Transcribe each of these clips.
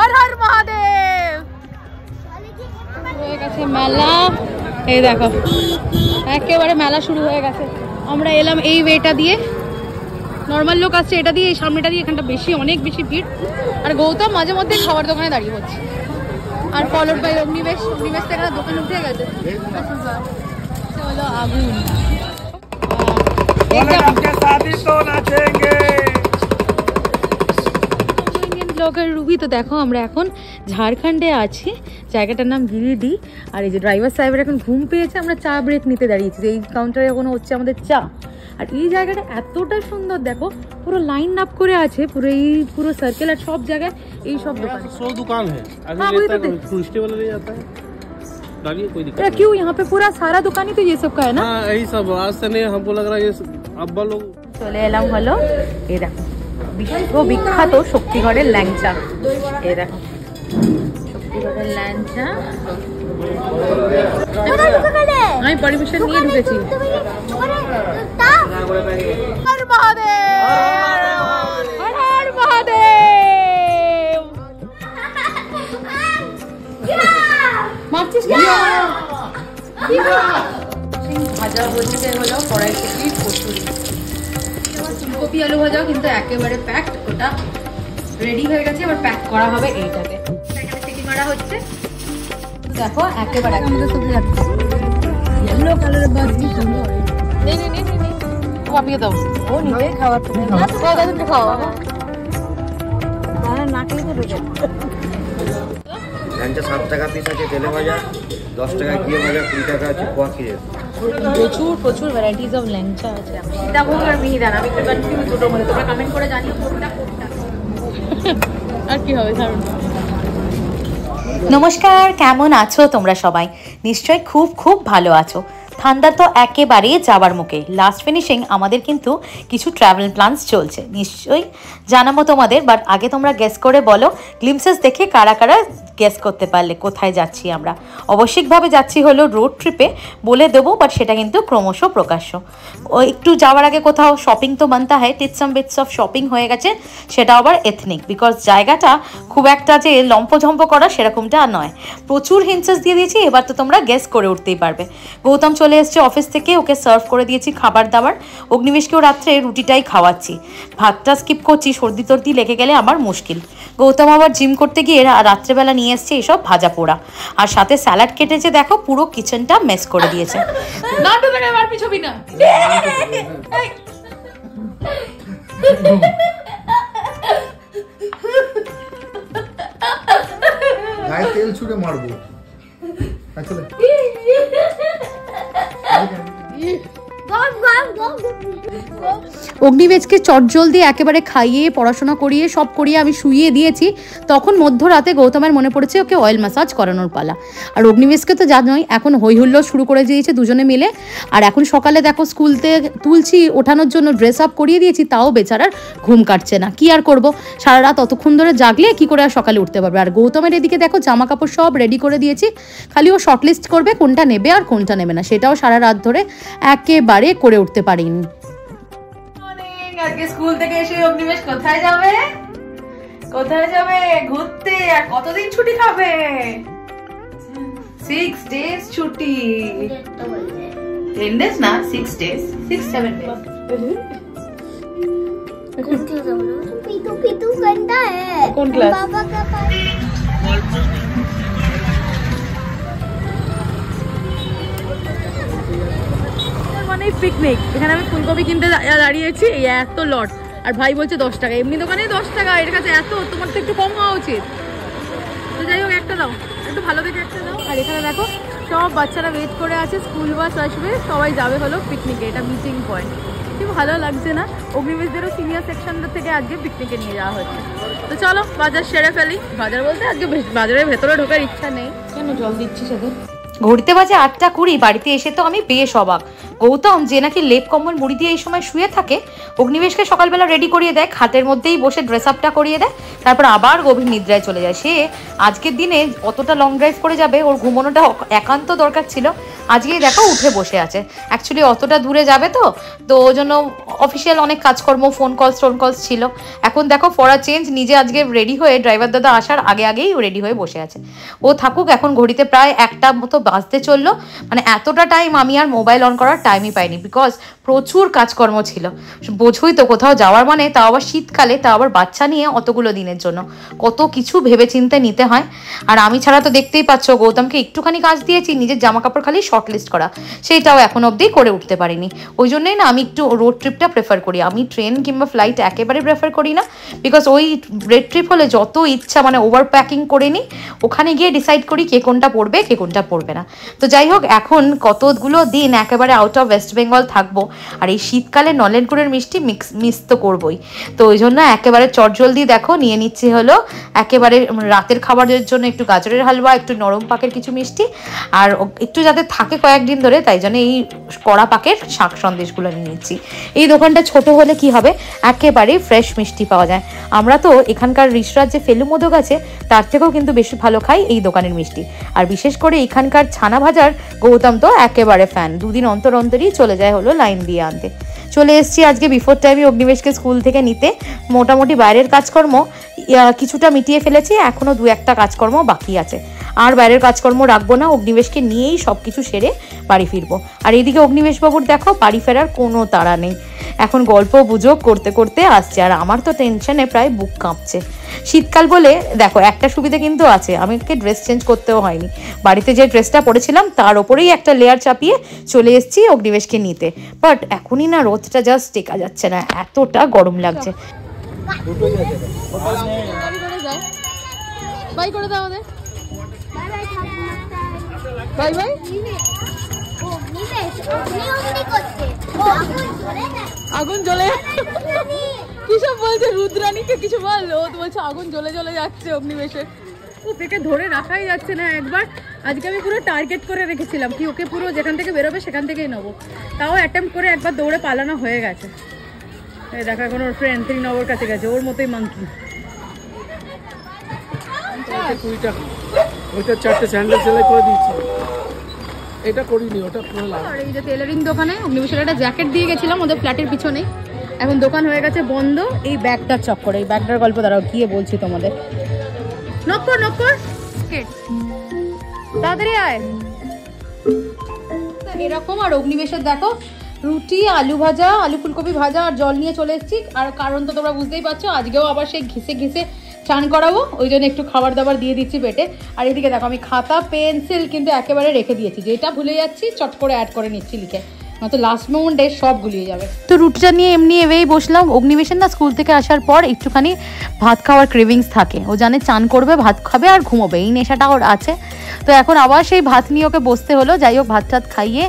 হর হর মহাদেব। হয়ে গেছে মেলা, এই দেখো একেবারে মেলা শুরু হয়ে গেছে। আমরা এলাম এই ওয়েটা দিয়ে, নর্মাল লোক আসছে এটা দিয়ে, এই সামনেটা দিয়ে, এখানটা বেশি অনেক বেশি ভিড়। আর গৌতম মাঝে মধ্যে খাবার দোকানে দাঁড়িয়ে হচ্ছে, are followed by Agnibesh. Agnibesh থেকে একটা দোকান উঠে গেছে, চলো আগুন। ব্লগার রুবি, তো দেখো আমরা এখন ঝাড়খণ্ডে আছি, জায়গাটার নাম গিরিডি। আর এই যে ড্রাইভার সাহেবের এখন ঘুম পেয়েছে, আমরা চা ব্রেক নিতে দাঁড়িয়েছি। এই কাউন্টারে এখন হচ্ছে আমাদের চা। আর এই জায়গাটা এতটা সুন্দর, দেখো পুরো লাইন আপ করে আছে, পুরো এই পুরো সার্কেল, আর সব জায়গায় এই সব দোকান। 100 दुकान है, टूरिस्ट वाला ले जाता है। कोई दिक्कत नहीं। क्यों यहाँ पे पूरा सारा दुकान ही तो ये सब का है ना? हाँ यही सब, आज से नहीं हमको लग रहा है ये अब्बा लोग। চলে এলাম হলো এই দেখো বিখ্যাত শক্তিগড়ের ল্যাংচা। এই দেখো শক্তিগড়ের ল্যাংচা, আমি পারমিশন নিয়ে ঢুকেছি। হর মহাদেব, হর হর মহাদেব। মারছিস কেন? ভাজা হচ্ছে হলো কড়াই থেকে কচুরি, ফুলকপি আলু ভাজা কিন্তু একেবারে প্যাকড, ওটা রেডি হয়ে গেছে, এবার প্যাক করা হবে এইটাতে। এখানে সিটি মারা হচ্ছে, দেখো একেবারে আমাদের সবজি লাগছে ইয়েলো কালারের বাস কি সুন্দর। নেই নেই নেই নেই খাওয়াবিয়ে দাও, ও নিজে খাওয়াচ্ছে না, খাওয়া দাও খাওয়া না, না খেলে তো বেজে। ল্যাংচা 7 টাকা পিস আছে, তেলে ভাজা 10 টাকা, ঘিয়ে ভাজা 20 টাকা আছে, পোয়া খেয়ে প্রচুর প্রচুর ভ্যারাইটিস অফ ল্যাংচা আছে। সীতাভোগ আর মিহিদান, আমি একটু কনফিউজ দুটো মধ্যে, তোমরা কমেন্ট করে জানিও কোনটা কোনটা। আর কি হবে ছাড়ুন। নমস্কার, কেমন আছো তোমরা সবাই? নিশ্চয়ই খুব খুব ভালো আছো। ঠান্ডা তো একেবারে যাবার মুখে, লাস্ট ফিনিশিং আমাদের কিন্তু কিছু ট্রাভেল প্ল্যানস চলছে, নিশ্চয়ই জানাবো তোমাদের। বাট আগে তোমরা গেস করে বলো, গ্লিমসেস দেখে কারা কারা গেস করতে পারলে কোথায় যাচ্ছি আমরা। অবশ্যইভাবে যাচ্ছি হলো রোড ট্রিপে, বলে দেবো, বাট সেটা কিন্তু ক্রমশ প্রকাশ্য। ও একটু যাওয়ার আগে কোথাও শপিং তো বানতে হয়, টিটস অ্যান্ড বিটস অফ শপিং হয়ে গেছে, সেটা আবার এথনিক, বিকজ জায়গাটা খুব একটা যে লম্পঝম্প করা সেরকমটা নয়। প্রচুর হিন্টস দিয়ে দিয়েছি, এবার তো তোমরা গেস করে উঠতেই পারবে। গৌতম চলে এসছে অফিস থেকে, ওকে সার্ভ করে দিয়েছি খাবার দাবার। অগ্নিবেশকেও রাত্রে রুটিটাই খাওয়াচ্ছি, ভাতটা স্কিপ করছি, সর্দি টর্দি লেগে গেলে আমার মুশকিল। গৌতম আবার জিম করতে গিয়ে রাত্রেবেলা নিয়ে এসছে এসব ভাজা পোড়া, আর সাথে স্যালাড কেটেছে, দেখো পুরো কিচেনটা মেস করে দিয়েছে। গায়ে তেল ছুঁড়ে মারবো আসলে। অগ্নিবেশকে চটজল দিয়ে একেবারে খাইয়ে পড়াশোনা করিয়ে সব করিয়ে আমি শুইয়ে দিয়েছি। তখন মধ্যরাতে গৌতমের মনে পড়েছে ওকে অয়েল ম্যাসাজ করানোর পালা। আর অগ্নিবেশকে তো জানোই এখন হই হুল্লোড় শুরু করে দিয়েছে দুজনে মিলে। আর এখন সকালে দেখো স্কুলতে তুলছি, ওঠানোর জন্য ড্রেস আপ করিয়ে দিয়েছি, তাও বেচারার ঘুম কাটছে না। কি আর করবো, সারা রাত অতক্ষণ ধরে জাগলে কি করে আর সকালে উঠতে পারবে। আর গৌতমের এদিকে দেখো জামা কাপড় সব রেডি করে দিয়েছি, খালি ও শর্টলিস্ট করবে কোনটা নেবে আর কোনটা নেবে না, সেটাও সারা রাত ধরে একেবারে করে উঠতে পারিনি। আজকে স্কুল থেকে এসে অগ্নিবেশ কোথায় যাবে? কোথায় যাবে? ঘুরতে। আর কতদিন ছুটি খাবে? 6 days ছুটি। 10 days না, 6 days, 6-7 days। पीतू पीतू करता है। कौन क्लास? पापा का पास। মানে পিকনিক। এখানে আমি ফুলকপি কিনতে দাঁড়িয়েছি, এই এত লট, আর ভাই বলছে 10 টাকা, এমনি দোকানে 10 টাকা, এর কাছে এত, তোমার তো একটু কম হওয়া উচিত। তো যাই হোক একটা দাও, একটু ভালো দেখে একটা দাও। আর এখানে দেখো সব বাচ্চারা ওয়েট করে আছে, স্কুল বাস আসবে, সবাই যাবে হলো পিকনিকে। এটা মিটিং পয়েন্ট, খুব ভালো লাগছে না? অগ্নিবেশদেরও সিনিয়র সেকশন থেকে আজকে পিকনিকে নিয়ে যাওয়া হচ্ছে। তো চলো বাজার সেরে ফেলি। বাজার বলতে আজকে বাজারের ভেতরে ঢোকার ইচ্ছা নেই। কেন জল দিচ্ছি সেদিন? ঘড়িতে বাজে 8টা 20। বাড়িতে এসে তো আমি বেশ অবাক, গৌতম যে নাকি লেপ কম্বল মুড়ি দিয়ে এই সময় শুয়ে থাকে, অগ্নিবেশকে সকালবেলা রেডি করিয়ে দেয়, খাটের মধ্যেই বসে ড্রেস আপটা করিয়ে দেয়, তারপর আবার গভীর নিদ্রায় চলে যায়। সে আজকের দিনে অতটা লং ড্রাইভ করে যাবে, ওর ঘুমানোটা একান্ত দরকার ছিল, আজকেই দেখো উঠে বসে আছে। অ্যাকচুয়ালি অতটা দূরে যাবে তো ওই জন্য অফিসিয়াল অনেক কাজকর্ম, ফোন কলস ছিল। এখন দেখো ফর আ চেঞ্জ নিজে আজকে রেডি হয়ে ড্রাইভার দাদা আসার আগেই রেডি হয়ে বসে আছে। ও থাকুক, এখন ঘড়িতে প্রায় 1টা মতো বাজতে চললো। মানে এতটা টাইম আমি আর মোবাইল অন করার টাইমই পাইনি, বিকজ প্রচুর কাজকর্ম ছিল। বোঝোই তো কোথাও যাওয়ার মানে, তাও আবার শীতকালে, তাও আবার বাচ্চা নিয়ে অতগুলো দিনের জন্য কত কিছু ভেবে চিন্তে নিতে হয়। আর আমি ছাড়া তো দেখতেই পাচ্ছ, গৌতমকে একটুখানি কাজ দিয়েছি, নিজের জামা কাপড় খালি শর্ট লিস্ট করা, সেইটাও এখন অবধি করে উঠতে পারিনি। ওই জন্যই না আমি একটু রোড ট্রিপটা প্রেফার করি। আমি ট্রেন কিংবা ফ্লাইট একেবারে প্রেফার করি না, বিকজ ওই রেড ট্রিপ হলে যত ইচ্ছা মানে ওভার প্যাকিং করে নিই, ওখানে গিয়ে ডিসাইড করি কে কোনটা পড়বে কে কোনটা পড়বে না। তো যাই হোক, এখন কতগুলো দিন একেবারে আউট অফ ওয়েস্ট বেঙ্গল থাকবো, আর এই শীতকালে নলেন গুড়ের মিষ্টি মিস তো করবোই। তো ওই জন্য একেবারে চটজলদি দেখো নিয়ে নিচ্ছি হলো একেবারে রাতের খাবারের জন্য একটু গাজরের হালুয়া, একটু নরম পাকের কিছু মিষ্টি, আর একটু যাতে থাকে কয়েকদিন ধরে, তাই জন্য এই কড়া পাকের শাক সন্দেশগুলো নিয়ে নিচ্ছি। এই দোকানটা ছোট হলে কি হবে, একেবারে ফ্রেশ মিষ্টি পাওয়া যায়। আমরা তো এখানকার রিসরাজ যে ফেলু মোদক আছে তার থেকেও কিন্তু বেশি ভালো খাই এই দোকানের মিষ্টি। আর বিশেষ করে এখানকার ছানা ভাজার গৌতম তো একেবারে ফ্যান, 2 দিন অন্তরই চলে যায় হলো লাইন দিয়ে আনতে। চলে এসেছি আজকে বিফোর টাইমে অগ্নিবেশকে স্কুল থেকে নিতে। মোটামুটি বাইরের কাজকর্ম কিছুটা মিটিয়ে ফেলেছি, এখনও 2-1টা কাজকর্ম বাকি আছে। আর বাইরের কাজকর্ম রাখবো না, অগ্নিবেশকে নিয়েই সব কিছু সেরে বাড়ি ফিরবো। আর এইদিকে অগ্নিবেশবাবুর দেখো বাড়ি ফেরার কোনো তাড়া নেই, এখন গল্প গুজব করতে করতে আসছে। আর আমার তো টেনশনে প্রায় বুক কাঁপছে। শীতকাল বলে দেখো একটা সুবিধা কিন্তু আছে, আমাকে ড্রেস চেঞ্জ করতেও হয়নি। বাড়িতে যে ড্রেসটা পরেছিলাম তার ওপরেই একটা লেয়ার চাপিয়ে চলে এসেছি অগ্নিবেশকে নিতে। বাট এখনই না রোদটা জাস্ট টেকা যাচ্ছে না, এতটা গরম লাগছে। বাই করে দাও আমাদের, বাই বাই। আগুন জ্বলে কিসব বলছে রুদ্রাণীকে, কিছু বল। ও তো বলছে আগুন জ্বলে যাচ্ছে অগ্নিবেশে। ওকে ধরে রাখাই যাচ্ছে না। একবার আজকে আমি পুরো টার্গেট করে রেখেছিলাম কি ওকে পুরো যেখান থেকে বেরোবে সেখান থেকেই নেবো, তাও অ্যাটেম্প করে একবার দৌড়ে পালানো হয়ে গেছে। এই দেখা এখন ওর ফ্রেন্ড নগর কাছে গেছে, ওর মতোই মাংকি। 20 টাকা, ওইটা 4টে স্যান্ডেল সেলাই করে দিয়েছি, এটা করিনি, ওটা পুরো লাভ। আর এই যে টেলারিং দোকানে অগ্নিবেশের একটা জ্যাকেট দিয়ে গেছিলাম ওদের ফ্ল্যাটের পিছনেই, এখন দোকান হয়ে গেছে বন্ধ এই ব্যাগটার চক্করে। এই ব্যাগটার গল্প দাঁড়াও গিয়ে বলছি তোমাদের। নক্কর তাড়াতাড়ি আয়। এরকম। আর অগ্নিবেশের দেখো রুটি, আলু ভাজা, আলু ফুলকপি ভাজা আর জল নিয়ে চলে এসেছি। আর কারণ তো তোমরা বুঝতেই পারছো, আজকেও আবার সেই ঘেসে চান করাবো, ওই জন্য একটু খাবার দাবার দিয়ে দিচ্ছি পেটে। আর এদিকে দেখো আমি খাতা পেন্সিল কিন্তু একেবারে রেখে দিয়েছি, যেটা ভুলে যাচ্ছি চট করে অ্যাড করে নিচ্ছি লিখে, নয়তো লাস্ট মোমেন্টে সব গুলিয়ে যাবে। তো রুটিটা নিয়ে এমনি এবেই বসলাম। অগ্নিবেশের না স্কুল থেকে আসার পর একটুখানি ভাত খাওয়ার ক্রেভিংস থাকে, ও জানে চান করবে, ভাত খাবে আর ঘুমোবে, এই নেশাটা ওর আছে। তো এখন আবার সেই ভাত নিয়ে ওকে বসতে হলো। যাই হোক, ভাত টাত খাইয়ে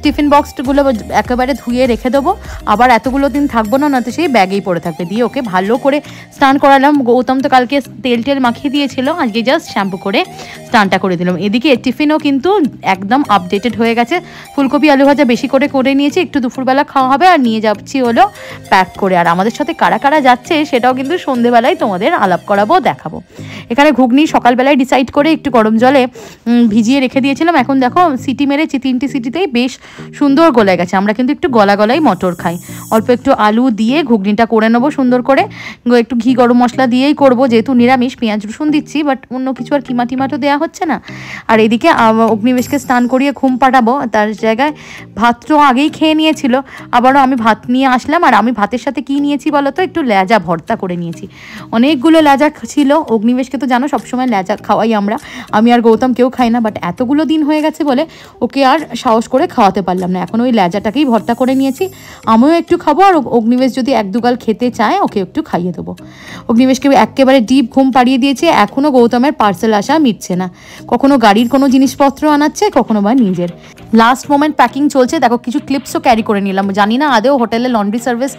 টিফিন বক্সগুলো একেবারে ধুয়ে রেখে দেবো, আবার এতগুলো দিন থাকবো না, নয়তো সেই ব্যাগেই পড়ে থাকবে। দিয়ে ওকে ভালো করে স্নান করালাম। গৌতম তো কালকে তেল মাখিয়ে দিয়েছিল, আজকে জাস্ট শ্যাম্পু করে স্নানটা করে দিলাম। এদিকে টিফিনও কিন্তু একদম আপডেটেড হয়ে গেছে, ফুলকপি আলু ভাজা বেশি করে নিয়েছি, একটু দুপুরবেলা খাওয়া হবে, আর নিয়ে যাচ্ছি হলো প্যাক করে। আর আমাদের সাথে কারা কারা যাচ্ছে সেটাও কিন্তু সন্ধেবেলায় তোমাদের আলাপ করাবো, দেখাবো। এখানে ঘুগনি সকালবেলায় ডিসাইড করে একটু গরম জলে ভিজিয়ে রেখে দিয়েছিলাম, এখন দেখো সিটি মেরেছি, 3টে সিটিতেই বেশ সুন্দর গলে গেছে। আমরা কিন্তু একটু গলাই মটর খাই, অল্প একটু আলু দিয়ে ঘুগনিটা করে নেবো সুন্দর করে, একটু ঘি গরম মশলা দিয়েই করবো, যেহেতু নিরামিষ, পেঁয়াজ রসুন দিচ্ছি, বাট অন্য কিছু আর কিমা টিমাটো দেওয়া হচ্ছে না। আর এদিকে অগ্নিবেশকে স্নান করিয়ে ঘুম পাঠাবো, তার জায়গায় ভাতটাও আগেই খেয়ে নিয়েছিল, আবারও আমি ভাত নিয়ে আসলাম। আর আমি ভাতের সাথে কি নিয়েছি বলো তো, একটু লেজা ভর্তা করে নিয়েছি। অনেকগুলো লেজা ছিল, অগ্নিবেশকে তো জানো সবসময় লেজা খাওয়াই আমরা, আমি আর গৌতম কেউ খাই না, বাট এতগুলো দিন হয়ে গেছে বলে ওকে আর সাহস করে খাওয়াতে পারলাম না। এখন ওই লেজাটাকেই ভর্তা করে নিয়েছি, আমিও একটু খাবো, আর অগ্নিবেশ যদি 1-2 গাল খেতে চায় ওকে একটু খাইয়ে দেবো। অগ্নিবেশকে একেবারে ডিপ ঘুম পাড়িয়ে দিয়েছে, এখনও গৌতমের পার্সেল আসা মিটছে না, কখনো গাড়ির কোনো জিনিসপত্র আনাচ্ছে, কখনো বা নিজের। লাস্ট মোমেন্ট প্যাকিং চলছে, দেখো কিছু ক্লিপসও ক্যারি করে নিলাম, জানি না আদেও হোটেলে লন্ড্রি সার্ভিস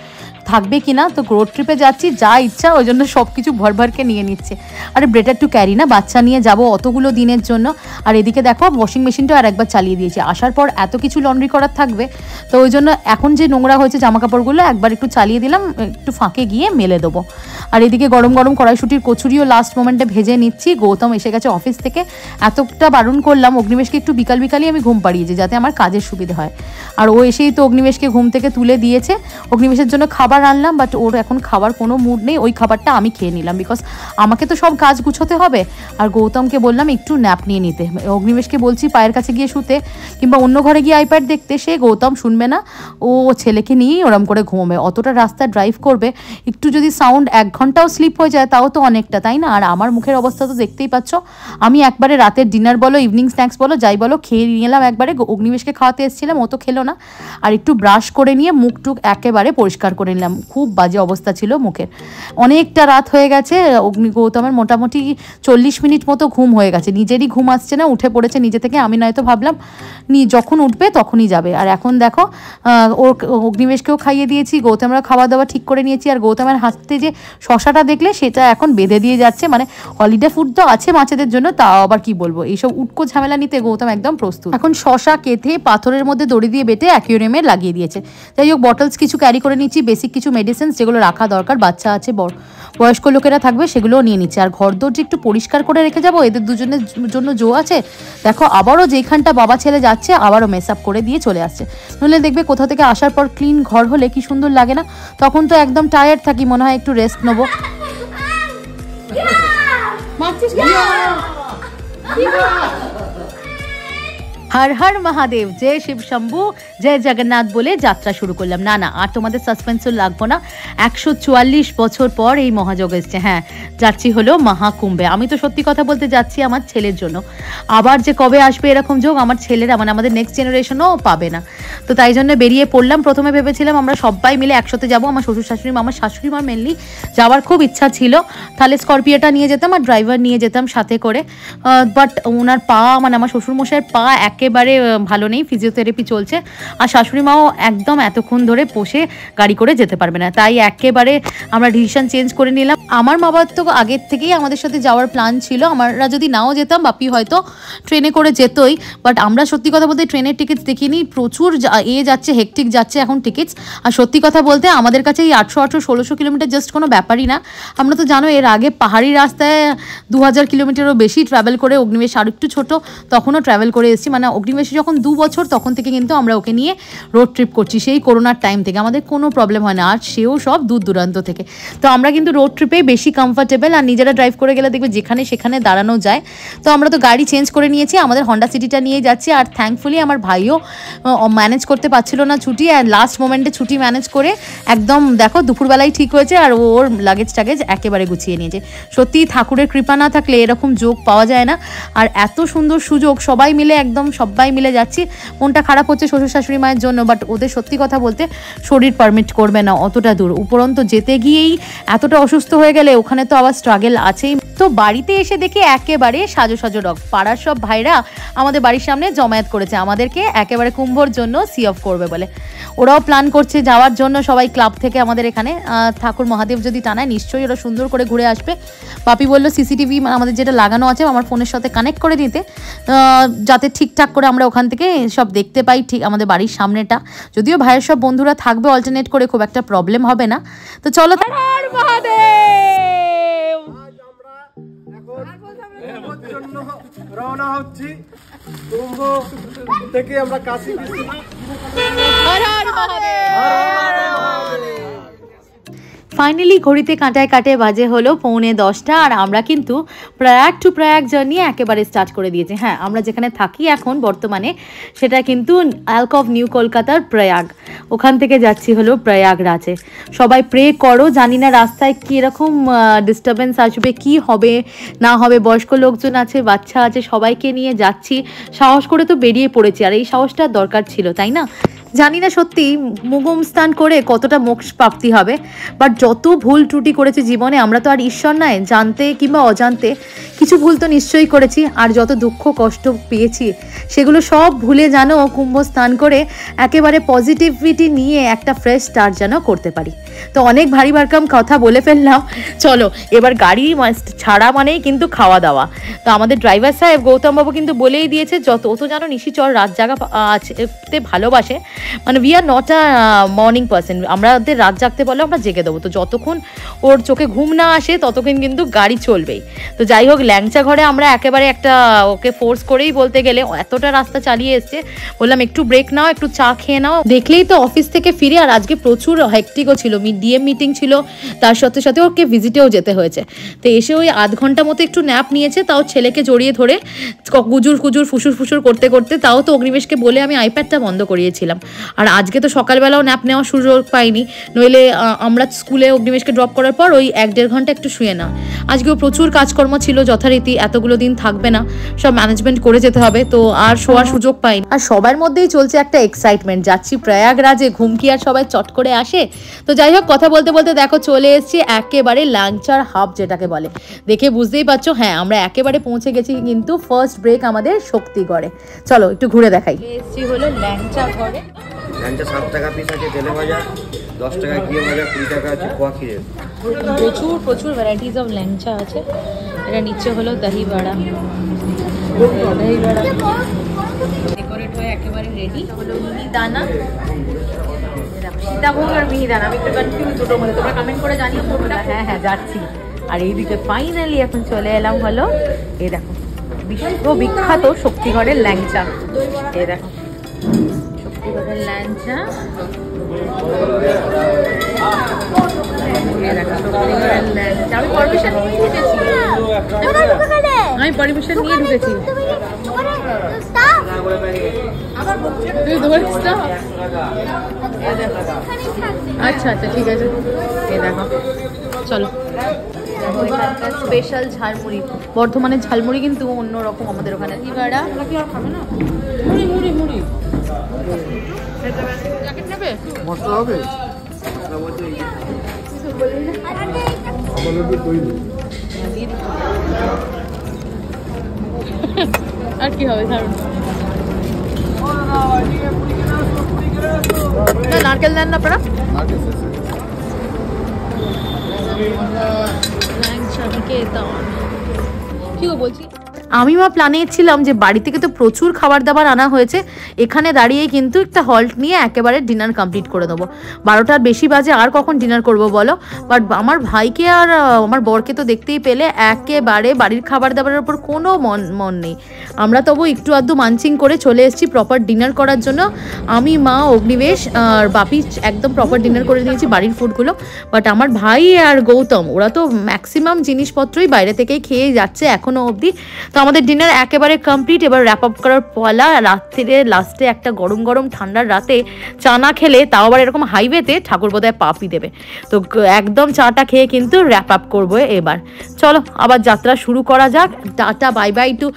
থাকবে কিনা। তো রোড ট্রিপে যাচ্ছি, যা ইচ্ছা ওই জন্য সব কিছু ভরভরকে নিয়ে নিচ্ছে। আরে বেটার টু ক্যারি না, বাচ্চা নিয়ে যাব অতগুলো দিনের জন্য। আর এদিকে দেখো ওয়াশিং মেশিনটাও আর একবার চালিয়ে দিয়েছি, আসার পর এত কিছু লন্ড্রি করার থাকবে, তো ওই জন্য এখন যে নোংরা হয়েছে জামা কাপড়গুলো একবার একটু চালিয়ে দিলাম, একটু ফাঁকে গিয়ে মেলে দেবো। আর এদিকে গরম গরম কড়াইশুটির কচুরিও লাস্ট মোমেন্টে ভেজে নিচ্ছি। গৌতম এসে গেছে অফিস থেকে, এতটা বারণ করলাম অগ্নিবেশকে একটু বিকালই আমি ঘুম পাড়িয়েছি যাতে আমার কাজের সুবিধা হয়। আর ও এসেই তো অগ্নিবেশকে ঘুম থেকে তুলে দিয়েছে। অগ্নিবেশের জন্য খাবার আনলাম, বাট ওর এখন খাবার কোনো মুড নেই, ওই খাবারটা আমি খেয়ে নিলাম, বিকজ আমাকে তো সব কাজ গুছোতে হবে। আর গৌতমকে বললাম একটু ন্যাপ নিয়ে নিতে, অগ্নিবেশকে বলছি পায়ের কাছে গিয়ে শুতে কিংবা অন্য ঘরে গিয়ে আইপ্যাড দেখতে, সে গৌতম শুনবে না, ও ছেলেকে নিয়েই ওরম করে ঘুমোবে। অতটা রাস্তা ড্রাইভ করবে, একটু যদি সাউন্ড 1 ঘন্টাও স্লিপ হয়ে যায় তাও তো অনেকটা, তাই না? আর আমার মুখের অবস্থা তো দেখতেই পাচ্ছ, আমি একবারে রাতের ডিনার বলো ইভিনিং স্ন্যাক্স বলো যাই বলো খেয়ে নিলাম একবারে। অগ্নিবেশকে খাওয়াতে এসেছিলাম, ও তো খেলো না। আর একটু ব্রাশ করে নিয়ে মুখ টুক একেবারে পরিষ্কার করে নিলাম, খুব বাজে অবস্থা ছিল মুখের। অনেকটা রাত হয়ে গেছে, গৌতমের মোটামুটি 40 মিনিট মতো ঘুম হয়ে গেছে, নিজেরই ঘুম আসছে না, উঠে পড়েছে নিজে থেকে। আমি নয়তো ভাবলাম যখন উঠবে তখনই যাবে। আর এখন দেখো ওর অগ্নিবেশকেও খাইয়ে দিয়েছি, গৌতমরা খাওয়া দাওয়া ঠিক করে নিয়েছি। আর গৌতমের হাতে যে শশাটা দেখলে সেটা এখন বেঁধে দিয়ে যাচ্ছে, মানে হলিডে ফুড তো আছে বাচ্চাদের জন্য, তাও আবার কি বলবো, এইসব উটকো ঝামেলা নিতে গৌতম একদম প্রস্তুত। এখন শশা কেটে পাথরের মধ্যে দড়ি দিয়ে বেটে অ্যাকুয়ারিয়ামে লাগিয়ে দিয়েছে। যাই হোক বটলস কিছু ক্যারি করে নিচ্ছি, বেসিক কিছু মেডিসিনস যেগুলো রাখা দরকার, বাচ্চা আছে বয়স্ক লোকেরা থাকবে সেগুলোও নিয়ে নিচ্ছে। আর ঘর দর যে একটু পরিষ্কার করে রেখে যাবো, এদের দুজনের জন্য জো আছে। দেখো আবারও যেখানটা বাবা ছেলে যাচ্ছে আবারও মেস আপ করে দিয়ে চলে আসছে। নইলে দেখবে কোথা থেকে আসার পর ক্লিন ঘর হলে কি সুন্দর লাগে না, তখন তো একদম টায়ার্ড থাকি, মনে হয় একটু রেস্ট নেবো। হর হর মহাদেব, জয় শিব শম্ভু, জয় জগন্নাথ বলে যাত্রা শুরু করলাম। না আর তোমাদের সাসপেন্সও লাগবো না, 144 বছর পর এই মহাযোগ এসছে। হ্যাঁ, যাচ্ছি হলো মহাকুম্ভে। আমি তো সত্যি কথা বলতে যাচ্ছি আমার ছেলের জন্য, আবার যে কবে আসবে এরকম যোগ আমার ছেলেরা মানে আমাদের নেক্সট জেনারেশনও পাবে না। তো তাই জন্য বেরিয়ে পড়লাম। প্রথমে ভেবেছিলাম আমরা সবাই মিলে একসাথে যাবো, আমার শ্বশুর শাশুড়ি মা, আমার শাশুড়ি মা মেনলি যাওয়ার খুব ইচ্ছা ছিল, তাহলে স্করপিওটা নিয়ে যেতাম আর ড্রাইভার নিয়ে যেতাম সাথে করে। বাট ওনার পা মানে আমার শ্বশুরমশাইয়ের পা একেবারে ভালো নেই, ফিজিওথেরাপি চলছে, আর শাশুড়ি মাও একদম এতক্ষণ ধরে বসে গাড়ি করে যেতে পারবে না, তাই একেবারে আমরা ডিসিশন চেঞ্জ করে নিলাম। আমার মা বাবার তো আগের থেকেই আমাদের সাথে যাওয়ার প্ল্যান ছিল, আমরা যদি নাও যেতাম বাপি হয়তো ট্রেনে করে যেতই, বাট আমরা সত্যি কথা বলতে ট্রেনের টিকিটস দেখিনি, প্রচুর যাচ্ছে, হেকটিক যাচ্ছে এখন টিকিটস। আর সত্যি কথা বলতে আমাদের কাছে এই 800-1600 কিলোমিটার জাস্ট কোনো ব্যাপারই না। আমরা তো জানো এর আগে পাহাড়ি রাস্তায় 2000 কিলোমিটারও বেশি ট্রাভেল করে, অগ্নিবেশ আর একটু ছোটো তখনও ট্রাভেল করে এসেছি, মানে অগ্নিবেশে যখন 2 বছর তখন থেকে কিন্তু আমরা ওকে নিয়ে রোড ট্রিপ করছি, সেই করোনার টাইম থেকে আমাদের কোনো প্রবলেম হয় না, আর সেও সব দূর দূরান্ত থেকে। তো আমরা কিন্তু রোড ট্রিপে বেশি কমফর্টেবল, আর নিজেরা ড্রাইভ করে গেলে দেখবে যেখানে সেখানে দাঁড়ানো যায়। তো আমরা তো গাড়ি চেঞ্জ করে নিয়েছি, আমাদের হন্ডা সিটিটা নিয়ে যাচ্ছি। আর থ্যাঙ্কফুলি আমার ভাইও ম্যানেজ করতে পারছিল না ছুটি, আর লাস্ট মোমেন্টে ছুটি ম্যানেজ করে একদম দেখো দুপুরবেলায় ঠিক হয়েছে, আর ওর লাগেজ টাগেজ একেবারে গুছিয়ে নিয়েছে। সত্যি ঠাকুরের কৃপা না থাকলে এরকম যোগ পাওয়া যায় না, আর এত সুন্দর সুযোগ সবাই মিলে একদম সবাই মিলে যাচ্ছি। মনটা খারাপ হচ্ছে শ্বশুর শাশুড়ি মায়ের জন্য, বাট ওদের সত্যি কথা বলতে শরীর পারমিট করবে না অতটা দূর, উপরন্ত যেতে গিয়েই এতটা অসুস্থ হয়ে গেলে ওখানে তো আবার স্ট্রাগল আছেই। তো বাড়িতে এসে দেখি একেবারে সাজো সাজো ডগ, পাড়ার সব ভাইরা আমাদের বাড়ির সামনে জমায়েত করেছে আমাদেরকে একেবারে কুম্ভর জন্য সি অফ করবে বলে। ওরাও প্ল্যান করছে যাওয়ার জন্য, সবাই ক্লাব থেকে আমাদের এখানে ঠাকুর মহাদেব যদি টানায় নিশ্চয়ই ওরা সুন্দর করে ঘুরে আসবে। বাপি বললো সিসিটিভি আমাদের যেটা লাগানো আছে আমার ফোনের সাথে কানেক্ট করে নিতে, যাতে ঠিকঠাক করে আমরা ওখান থেকে সব দেখতে পাই ঠিক আমাদের বাড়ির সামনেটা। যদিও ভাইয়ের সব বন্ধুরা থাকবে অল্টারনেট করে, খুব একটা প্রবলেম হবে না। তো চলো রওনা হচ্ছি কুম্ভ থেকে, আমরা কাশী। ফাইনালি ঘড়িতে কাঁটায় কাটে বাজে হলো 9:45, আর আমরা কিন্তু প্রয়াগ টু প্রয়াগ জার্নি একেবারে স্টার্ট করে দিয়েছি। হ্যাঁ, আমরা যেখানে থাকি এখন বর্তমানে সেটা কিন্তু আলক অফ নিউ কলকাতার প্রয়াগ, ওখান থেকে যাচ্ছি হলো প্রয়াগরাজে। সবাই প্রে করো, জানি না রাস্তায় কীরকম ডিস্টারবেন্স আসবে, কি হবে না হবে, বয়স্ক লোকজন আছে, বাচ্চা আছে, সবাইকে নিয়ে যাচ্ছি, সাহস করে তো বেরিয়ে পড়েছি, আর এই সাহসটা দরকার ছিল তাই না। জানি না সত্যি মুগুম স্নান করে কতটা মোক্ষ প্রাপ্তি হবে, বাট যত ভুল ত্রুটি করেছি জীবনে, আমরা তো আর ঈশ্বর নয়, জানতে কিংবা অজান্তে কিছু ভুল তো নিশ্চয়ই করেছি। আর যত দুঃখ কষ্ট পেয়েছি সেগুলো সব ভুলে যেন কুম্ভ স্নান করে একেবারে পজিটিভিটি নিয়ে একটা ফ্রেশ স্টার্ট যেন করতে পারি। তো অনেক ভারী ভারকাম কথা বলে ফেললাম, চলো এবার গাড়ি ছাড়া মানেই কিন্তু খাওয়া দাওয়া। তো আমাদের ড্রাইভার সাহেব গৌতমবাবু কিন্তু বলেই দিয়েছে যত ও তো জানো নিশিচর রাত জাগা আছে ভালোবাসে, মানে we are not a morning person, আমাদের রাত জাগতে বলে আমরা জেগে দেবো। তো যতক্ষণ ওর চোখে ঘুম না আসে ততক্ষণ কিন্তু গাড়ি চলবেই। তো যাই হোক, ল্যাংচা ঘরে আমরা একেবারে একটা ওকে ফোর্স করেই বলতে গেলে এতটা রাস্তা চালিয়ে এসছে, বললাম একটু ব্রেক নাও, একটু চা খেয়ে নাও। দেখলেই তো অফিস থেকে ফিরে, আর আজকে প্রচুর হেক্টিকও ছিল, ডিএম মিটিং ছিল, তার সাথে সাথে ওকে ভিজিটেও যেতে হয়েছে। তো এসে ওই আধ ঘন্টা মতো একটু ন্যাপ নিয়েছে, তাও ছেলেকে জড়িয়ে ধরে গুজুর কুজুর ফুসুর ফুসুর করতে করতে, তাও তো অগ্নিবেশকে বলে আমি আইপ্যাডটা বন্ধ করিয়েছিলাম। আর আজকে তো সকালবেলাও ন্যাপ নেওয়ার সুযোগ পাইনি, নইলে আমরা স্কুলে অগ্নিবেশকে ড্রপ করার পর ওই 1-1.5 ঘন্টা একটু শুয়ে না। আজকেও প্রচুর কাজকর্ম ছিল, যথারীতি এতগুলো দিন থাকবে না, সব ম্যানেজমেন্ট করে যেতে হবে, তো আর শোয়ার সুযোগ পাইনি। আর সবার মধ্যেই চলছে একটা এক্সাইটমেন্ট, যাচ্ছি প্রয়াগরাজে, ঘুম কি আর সবাই চট করে আসে। তো যাই হোক, কথা বলতে বলতে দেখো চলে এসেছি একেবারে ল্যাংচার হাব যেটাকে বলে, দেখে বুঝতেই পারছো। হ্যাঁ, আমরা একেবারে পৌঁছে গেছি, কিন্তু ফার্স্ট ব্রেক আমাদের শক্তিগড়ে। চলো একটু ঘুরে দেখাই। এসেছি হলো ল্যাংচা ঘরে। ল্যাংচা 7 টাকা পিস আছে, তেলে ভাজা 10 টাকা, ঘিয়ে ভাজা 20 টাকা আছে, পোয়া ক্ষীরে। প্রচুর প্রচুর ভ্যারাইটিস অফ ল্যাংচা আছে। এটা নিচে হলো দহি বড়া, দহি বড়া ডেকোরেট হয়ে একেবারে রেডি হলো। মিহিদানা, সীতাভোগ আর মিহিদানা, আমি একটু কনফিউজ দুটোর মধ্যে, তোমরা কমেন্ট করে জানিও কোনটা। হ্যাঁ হ্যাঁ যাচ্ছি। আর এইদিকে ফাইনালি এখন চলে এলাম হলো, এই দেখো বিশ্ববিখ্যাত শক্তিগড়ের ল্যাংচা। এই দেখো শক্তিগড়ের ল্যাংচা, আমি পারমিশন নিয়ে ঢুকেছি, আচ্ছা আচ্ছা ঠিক আছে। এই দেখো চলো, স্পেশাল ঝালমুড়ি, বর্ধমানের ঝালমুড়ি কিন্তু অন্যরকম আমাদের ওখানে। মশলা হবে আর কি হবে, না নারকেল দেন না আপনারা? কি বলছি, আমি মা প্ল্যানে ছিলাম যে বাড়ি থেকে তো প্রচুর খাবার দাবার আনা হয়েছে, এখানে দাঁড়িয়ে কিন্তু একটা হল্ট নিয়ে একেবারে ডিনার কমপ্লিট করে দেবো। 12টার বেশি বাজে, আর কখন ডিনার করব বলো। বাট আমার ভাইকে আর আমার বরকে তো দেখতেই পেলে একেবারে বাড়ির খাবার দাবারের ওপর কোনো মন নেই। আমরা তবু একটু আধটু মানচিং করে চলে এসেছি প্রপার ডিনার করার জন্য। আমি, মা, অগ্নিবেশ আর বাপি একদম প্রপার ডিনার করে নিয়েছি বাড়ির ফুডগুলো। বাট আমার ভাই আর গৌতম ওরা তো ম্যাক্সিমাম জিনিসপত্রই বাইরে থেকেই খেয়ে যাচ্ছে এখনও অবধি। তো আমাদের ডিনার একেবারে কমপ্লিট, এবার র্যাপ আপ করার পালা। রাত্রিরে লাস্টে একটা গরম গরম ঠান্ডার রাতে চা না খেলে, তাও আবার এরকম হাইওয়েতে, ঠাকুর বোধহয় পাপি দেবে। তো একদম চাটা খেয়ে কিন্তু র্যাপ আপ করবো এবার। চলো আবার যাত্রা শুরু করা যাক। Tata bye bye to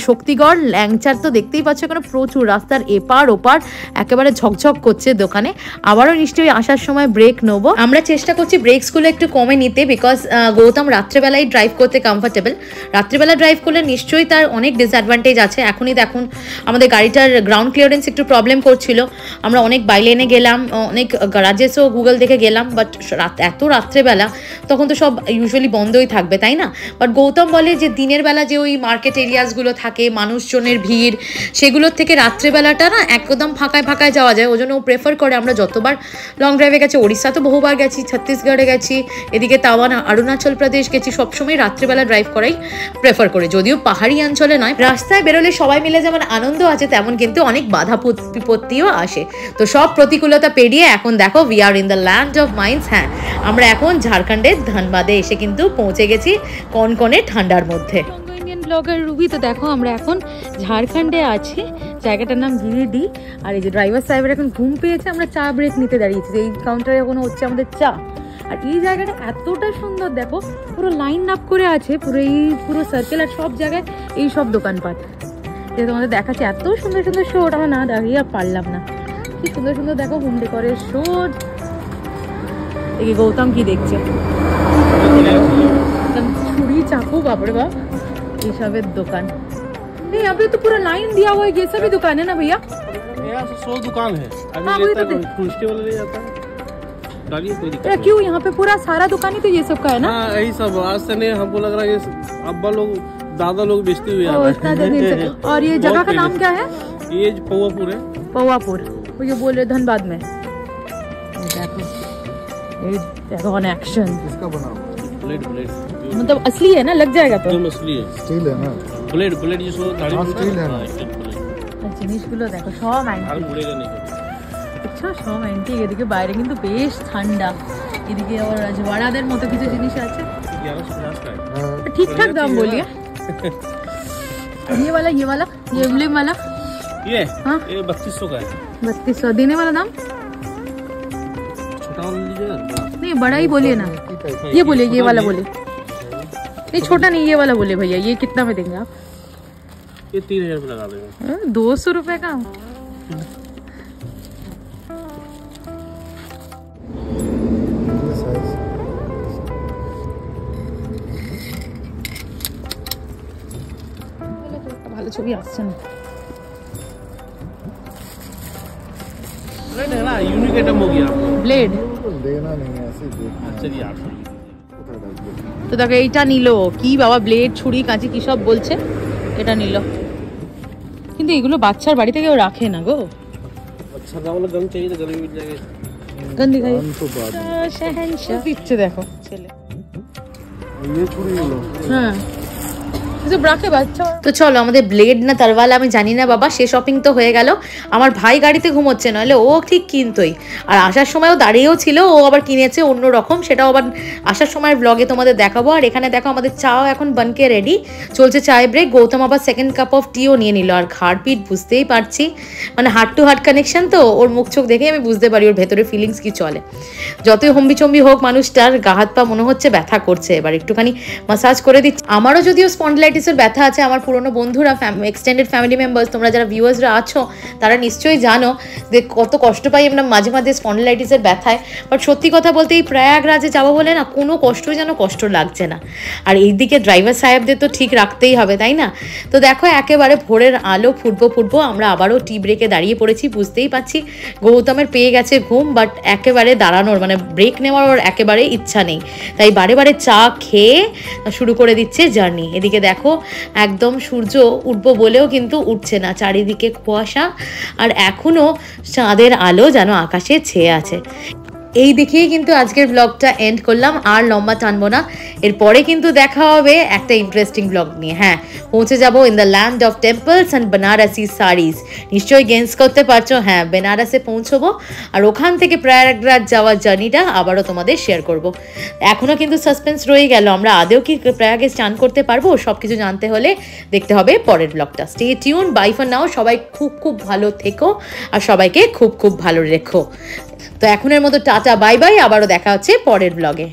Shaktigarh. ল্যাংচার তো দেখতেই পাচ্ছ এখানে প্রচুর, রাস্তার এপার ওপার একেবারে ঝকঝক করছে দোকানে। আবারও নিশ্চয়ই আসার সময় ব্রেক নেবো। আমরা চেষ্টা করছি ব্রেকসগুলো একটু কমে নিতে, বিকজ গৌতম রাত্রেবেলায় ড্রাইভ করতে কমফর্টেবল। রাত্রেবেলা ড্রাইভ করলে নিশ্চয়ই তার অনেক ডিসঅ্যাডভান্টেজ আছে। এখনই দেখুন আমাদের গাড়িটার গ্রাউন্ড ক্লিয়ারেন্স একটু প্রবলেম করছিল, আমরা অনেক বাইলেনে গেলাম, অনেক গ্যারাজেসও গুগল দেখে গেলাম, বাট এত রাত্রেবেলা তখন তো সব ইউজুয়ালি বন্ধই থাকবে, তাই না? বাট গৌতম বলে যে দিনের বেলা যে ওই মার্কেট এরিয়াসগুলো থাকে, মানুষজনের ভিড়, সেগুলোর থেকে রাত্রেবেলাটা না একদম ফাঁকায় ফাঁকায় যাওয়া যায়, ওই জন্য ও প্রেফার করে। আমরা যতবার লং ড্রাইভে গেছি, ওড়িশা তো বহুবার গেছি, ছত্তিশগড়ে গেছি, এদিকে তাওয়ান অরুণাচল প্রদেশ গেছি, সবসময় রাত্রেবেলা ড্রাইভ করাই প্রেফার করে। যদিও পাহাড়ি অঞ্চলে নয়, রাস্তায় বেরোলে সবাই মিলে যেমন আনন্দ আছে, তেমন কিন্তু অনেক বাধা বিপত্তিও আসে। তো সব প্রতিকূলতা পেরিয়ে এখন দেখো we are in the land of mines. হ্যাঁ, আমরা এখন ঝাড়খণ্ডের ধানবাদে এসে কিন্তু পৌঁছে গেছি কনকনে ঠান্ডার মধ্যে। ইন্ডিয়ান ব্লগার রুবি, তো দেখো আমরা এখন ঝাড়খণ্ডে আছি, জায়গাটার নাম গিরিডি। আর এই যে ড্রাইভার সাহেবের এখন ঘুম পেয়েছে, আমরা চা ব্রেক নিতে দাঁড়িয়েছি। এই কাউন্টারে এখন হচ্ছে আমাদের চা। আর এই জায়গাটা এতটা সুন্দর, দেখো পুরো লাইন আপ করে আছে, পুরো সার্কেল, আর সব জায়গায় এই সব দোকানপাট যে তোমাদের দেখাচ্ছে। এত সুন্দর সুন্দর শো, আমরা না দাঁড়িয়ে আর পারলাম না। কি সুন্দর সুন্দর দেখো হোম ডেকোরেশন। এই গৌতম কি দেখছে, ছুরি চাকু বাপরে বাপ ये सब दुकान। नहीं यहाँ पे तो पूरा लाइन दिया हुआ है, ये सभी दुकान है ना भैया? यहाँ से 100 दुकान है। अभी हाँ, वही लेता तो है, टूरिस्ट वाला ले जाता है। डालिए कोई दिक्कत अरे क्यों यहाँ पे पूरा सारा दुकान ही तो ये सब का है ना? हाँ यही सब आज से नहीं, हमको लग रहा है ये अब्बा लोग दादा लोग बेचते हुए आ ओ, रहे इतना दिन से। और ये जगह का नाम क्या है? ये पौवापुर है। पौवापुर, वो ये बोल रहे धनबाद में। ये देखो ऑन एक्शन, किसका बना हुआ? ब्लेड ब्लेड मतलब असली है ना, लग जाएगा तो। एकदम असली है। स्टील है ना? ब्लेड ब्लेड जिसको दाढ़ी हाँ, में स्टील है ना? জিনিসগুলো দেখো সব हाल অ্যান্টিক। मुड़ेगा नहीं कभी। আচ্ছা সব অ্যান্টিক। এদিকে বাইরে কিন্তু বেশ ঠান্ডা, এদিকে আবার রাজওয়াড়াদের মতো কিছু জিনিস আছে। 1150 का है। हाँ, ठीक ठाक दाम बोलिए। ये वाला ये एम्ब्लेम वाला ये हाँ? ये 3200 का है। 3200 देने वाला दाम छोटा वाला लीजिएगा बड़ा। नहीं, बड़ा ही बोलिए ना। ये बोलिए, ये वाला बोलिए। नहीं छोटा नहीं, ये वाला बोलिए भैया। ये कितना में देंगे आप? ये 3000 में लगा देंगे। 200 रुपए का। ये size। ভালো ছবি আসছে না। ब्लेड है ना, यूनिक आइटम हो गया आपको। ব্লেড लेना नहीं है, ऐसे ही देखना है। चलिए आप তো দেখো এইটা নিল কি বাবা, ব্লেড ছুরি কাঁচি কি সব বলছে, এটা নিল। কিন্তু এগুলো বাচ্চার বাড়িতে কেউ রাখে না গো। अच्छा वाला गन चाहिए तो गन भी मिल जाएगा। গন দিখাই हम तो बाद শহনশাহ দিচ্ছে দেখো ছেলে। ये छुरी लो। হ্যাঁ এসব রাখে বাচ্চা। তো চলো, আমাদের ব্লেড না তারওয়ালা আমি জানি না বাবা, সে শপিং তো হয়ে গেল। আমার ভাই গাড়িতে ঘুমোচ্ছে, নাহলে ও ঠিক কিনতোই। আর আসার সময়ও দাঁড়িয়েও ছিল, ও আবার কিনেছে অন্য রকম, সেটাও আবার আসার সময় ব্লগে তোমাদের দেখাবো। আর এখানে দেখো আমাদের চাও এখন বানকে রেডি, চলছে চায় ব্রেক। গৌতম আবার সেকেন্ড কাপ অফ টিও নিয়ে নিল। আর ঘাড় পিঠ বুঝতেই পারছি, মানে হার্ট টু হার্ট কানেকশন তো, ওর মুখ চোখ দেখেই আমি বুঝতে পারি ওর ভেতরে ফিলিংস কি চলে। যতই হম্বিচম্বি হোক মানুষটার গা হাত পা মনে হচ্ছে ব্যথা করছে, এবার একটুখানি মাসাজ করে দিচ্ছি। আমারও যদিও স্পন্ডলাইটিসের ব্যথা আছে, আমার পুরনো বন্ধুরা এক্সটেন্ডেড ফ্যামিলি মেম্বার্স, তোমরা যারা ভিউয়ার্সরা আছো তারা নিশ্চয়ই জানো যে কত কষ্ট পাই আমরা মাঝে মাঝে স্পন্ডলাইটিসের ব্যথায়। বাট সত্যি কথা বলতে এই প্রয়াগরাজে যাবো বলে না কোনো কষ্টই যেন কষ্ট লাগছে না। আর এইদিকে ড্রাইভার সাহেবদের তো ঠিক রাখতেই হবে, তাই না? তো দেখো একেবারে ভোরের আলো, ফুটবো আমরা আবারও টি ব্রেকে দাঁড়িয়ে পড়েছি। বুঝতেই পারছি গৌতমের পেয়ে গেছে ঘুম, বাট একেবারে দাঁড়ানোর মানে ব্রেক নেওয়ার ওর একেবারে ইচ্ছা নেই, তাই বারে বারে চা খেয়ে শুরু করে দিচ্ছে জার্নি। এদিকে দেখো একদম সূর্য উঠবো বলেও কিন্তু উঠছে না, চারিদিকে কুয়াশা আর এখনো চাঁদের আলো যেন আকাশে ছেয়ে আছে। এই দেখেই কিন্তু আজকের ব্লগটা এন্ড করলাম, আর লম্বা টানবো না। এরপরে কিন্তু দেখা হবে একটা ইন্টারেস্টিং ব্লগ নিয়ে। হ্যাঁ, পৌঁছে যাবো in the land of temples and Banarasi saris. নিশ্চয়ই গেন্স করতে পারছো, হ্যাঁ বেনারসে পৌঁছবো, আর ওখান থেকে প্রয়াগরাজ যাওয়ার জার্নিটা আবারও তোমাদের শেয়ার করব। এখনও কিন্তু সাসপেন্স রয়ে গেল, আমরা আদেও কি প্রয়াগে স্নান করতে পারবো? সব কিছু জানতে হলে দেখতে হবে পরের ব্লগটা। Stay tune, bye for now. সবাই খুব খুব ভালো থেকো আর সবাইকে খুব খুব ভালো রেখো। তো এখনের মতো টাটা বাই বাই, আবারও দেখা হচ্ছে পরের ব্লগে।